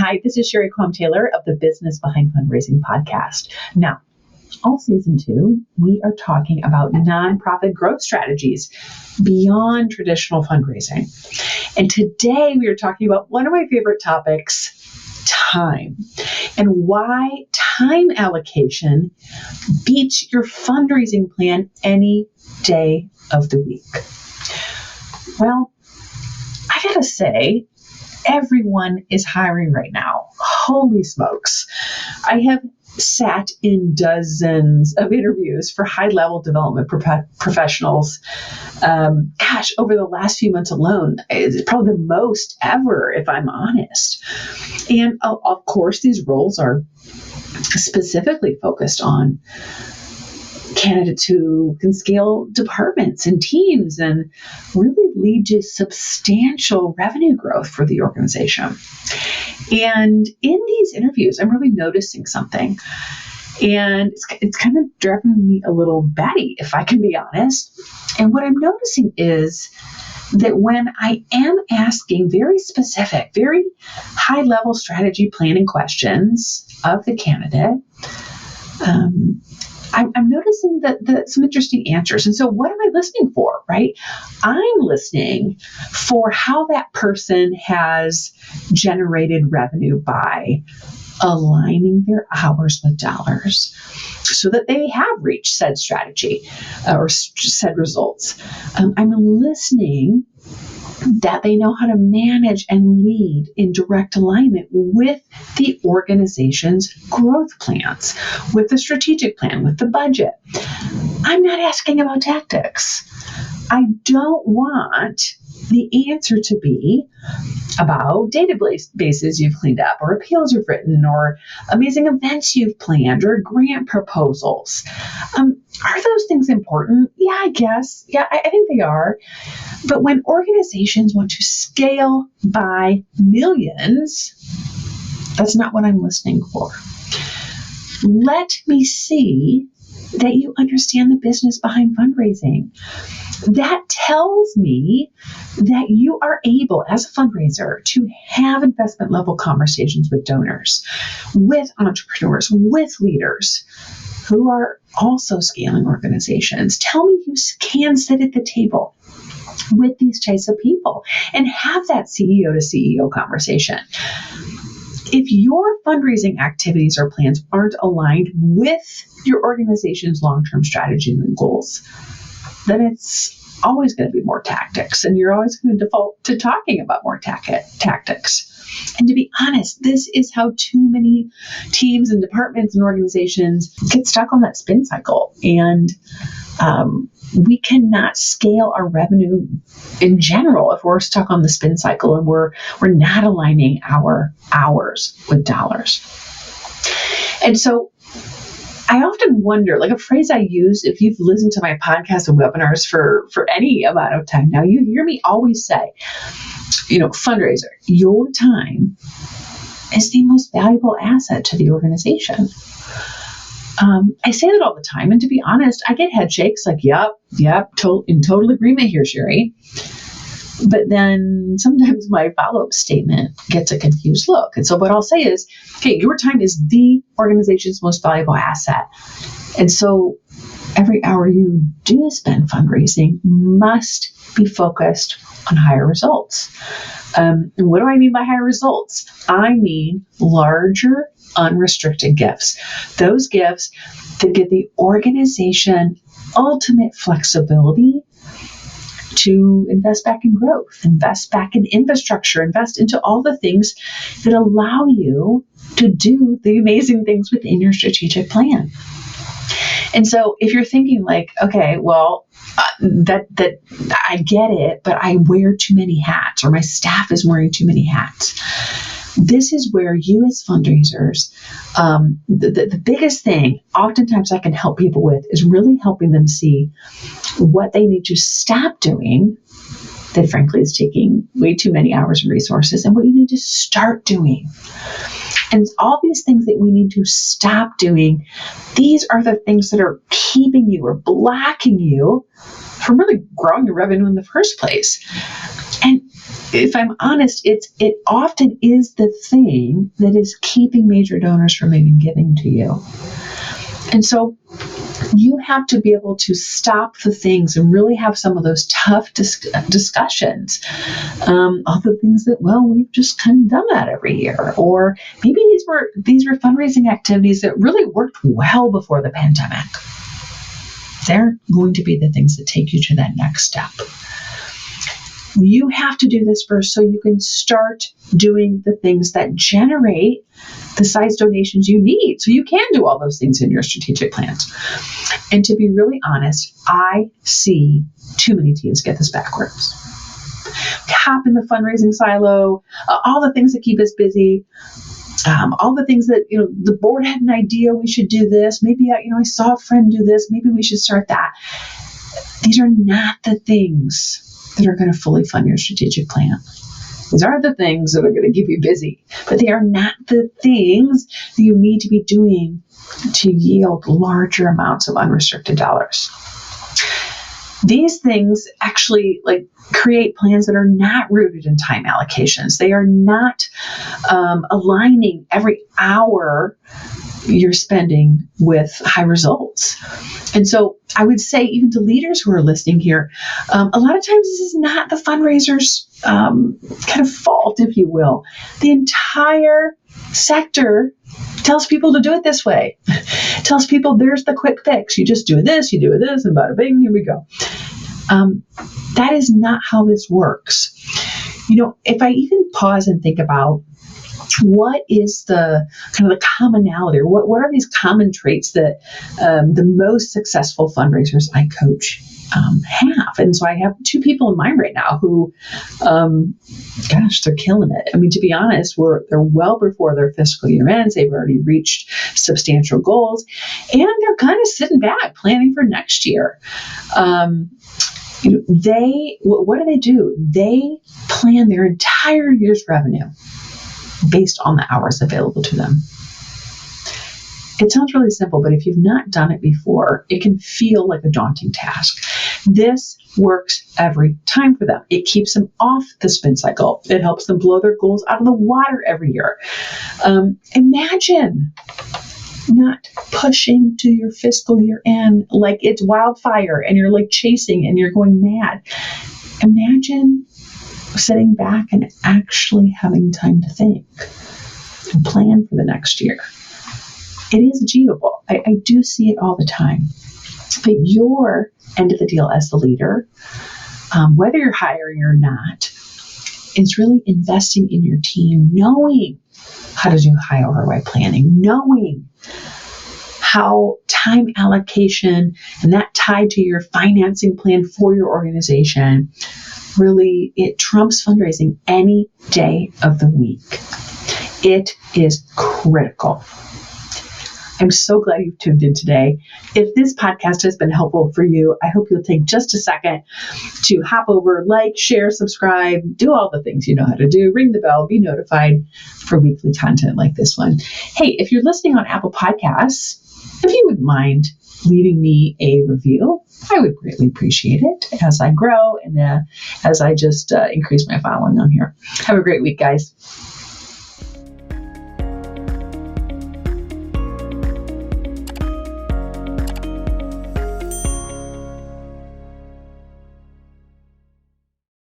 Hi, this is Sherry Quam Taylor of the Business Behind Fundraising podcast. Now, all season 2, we are talking about nonprofit growth strategies beyond traditional fundraising. And today we are talking about one of my favorite topics, time, and why time allocation beats your fundraising plan any day of the week. Well, I gotta say, everyone is hiring right now. Holy smokes. I have sat in dozens of interviews for high-level development professionals. Over the last few months alone, it's probably the most ever, if I'm honest. And of course, these roles are specifically focused on candidates who can scale departments and teams and really lead to substantial revenue growth for the organization. And in these interviews, I'm really noticing something. And it's kind of driving me a little batty, if I can be honest. And what I'm noticing is that when I am asking very specific, very high-level strategy planning questions of the candidate, I'm noticing that some interesting answers. And so what am I listening for, right? I'm listening for how that person has generated revenue by aligning their hours with dollars so that they have reached said strategy or said results. I'm listening that they know how to manage and lead in direct alignment with the organization's growth plans, with the strategic plan, with the budget. I'm not asking about tactics. I don't want the answer to be about databases you've cleaned up, or appeals you've written, or amazing events you've planned, or grant proposals. Are those things important? Yeah, I guess. Yeah, I think they are. But when organizations want to scale by millions, that's not what I'm listening for. Let me see that you understand the business behind fundraising. That tells me that you are able, as a fundraiser, to have investment level conversations with donors, with entrepreneurs, with leaders who are also scaling organizations. Tell me you can sit at the table with these types of people and have that CEO to CEO conversation. If your fundraising activities or plans aren't aligned with your organization's long-term strategies and goals, then it's always going to be more tactics, and you're always going to default to talking about more tactics. And to be honest, this is how too many teams and departments and organizations get stuck on that spin cycle. And we cannot scale our revenue in general if we're stuck on the spin cycle and we're not aligning our hours with dollars. And so I often wonder, like a phrase I use, if you've listened to my podcast and webinars for any amount of time now, you hear me always say, fundraiser, your time is the most valuable asset to the organization. I say that all the time, and to be honest, I get head shakes like, yep, in total agreement here, Sherry. But then sometimes my follow-up statement gets a confused look. And so what I'll say is, okay, your time is the organization's most valuable asset. And so every hour you do spend fundraising must be focused on higher results. And what do I mean by higher results? I mean larger, unrestricted gifts. Those gifts that give the organization ultimate flexibility to invest back in growth, invest back in infrastructure, invest into all the things that allow you to do the amazing things within your strategic plan. And so if you're thinking like, okay, well, that I get it, but I wear too many hats, or my staff is wearing too many hats. This is where you as fundraisers, the biggest thing oftentimes I can help people with is really helping them see what they need to stop doing that frankly is taking way too many hours and resources, and what you need to start doing. And all these things that we need to stop doing, these are the things that are keeping you or blocking you from really growing your revenue in the first place. And if I'm honest, it often is the thing that is keeping major donors from even giving to you. And so you have to be able to stop the things and really have some of those tough discussions. All the things that, well, we've just kind of done that every year. Or maybe these were fundraising activities that really worked well before the pandemic. They're going to be the things that take you to that next step. You have to do this first so you can start doing the things that generate the size donations you need. So you can do all those things in your strategic plans. And to be really honest, I see too many teams get this backwards. Hop in the fundraising silo, all the things that keep us busy, all the things that, the board had an idea we should do this. Maybe, I saw a friend do this. Maybe we should start that. These are not the things that are going to fully fund your strategic plan. These are the things that are going to keep you busy, but they are not the things that you need to be doing to yield larger amounts of unrestricted dollars. These things actually create plans that are not rooted in time allocations. They are not aligning every hour you're spending with high results. And so I would say, even to leaders who are listening here, a lot of times this is not the fundraiser's kind of fault, if you will. The entire sector tells people to do it this way. Tells people there's the quick fix. You just do this, and bada bing, here we go. That is not how this works. If I even pause and think about what is the kind of the commonality, or what are these common traits that the most successful fundraisers I coach have? And so I have two people in mind right now who, they're killing it. I mean, to be honest, they're well before their fiscal year ends. They've already reached substantial goals, and they're kind of sitting back planning for next year. What do? They plan their entire year's revenue based on the hours available to them. It sounds really simple, but if you've not done it before, it can feel like a daunting task. This works every time for them. It keeps them off the spin cycle. It helps them blow their goals out of the water every year. Imagine not pushing to your fiscal year end like it's wildfire and you're chasing and you're going mad. Imagine sitting back and actually having time to think and plan for the next year. It is achievable. I do see it all the time. But your end of the deal as the leader, whether you're hiring or not, is really investing in your team, knowing how to do high ROI planning, knowing how time allocation and that tied to your financing plan for your organization, really, it trumps fundraising any day of the week. It is critical. I'm so glad you've tuned in today. If this podcast has been helpful for you, I hope you'll take just a second to hop over, share, subscribe, do all the things you know how to do, ring the bell, be notified for weekly content like this one. Hey, if you're listening on Apple Podcasts, if you wouldn't mind leaving me a review, I would greatly appreciate it as I grow and as I just increase my following on here. Have a great week, guys.